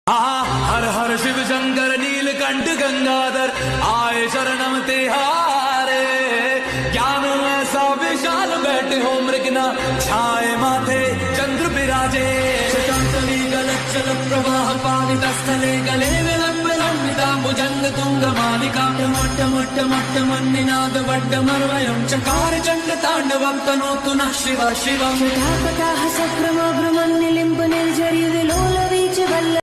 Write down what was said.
हर हर शिव शंकर नीलकंठ गंगाधर आए शरणम तिहारे। ज्ञान ऐसा विशाल बैठे हो मृगना छाए माथे चंद्र विराजे। शतांतरी गलच्चल प्रवाह पावित स्थले गले विलंबिता भुजंग तुंग मालिका मोट्ट मोट्ट मोट्ट मन्निनाद वड्ड मर्वयं चकार चंड तांडवं तनोतु नः शिव शिवं। शतापताः सक्रमो भ्रमन् निलिम्ब निर्झरि विलोल वीच वल्ल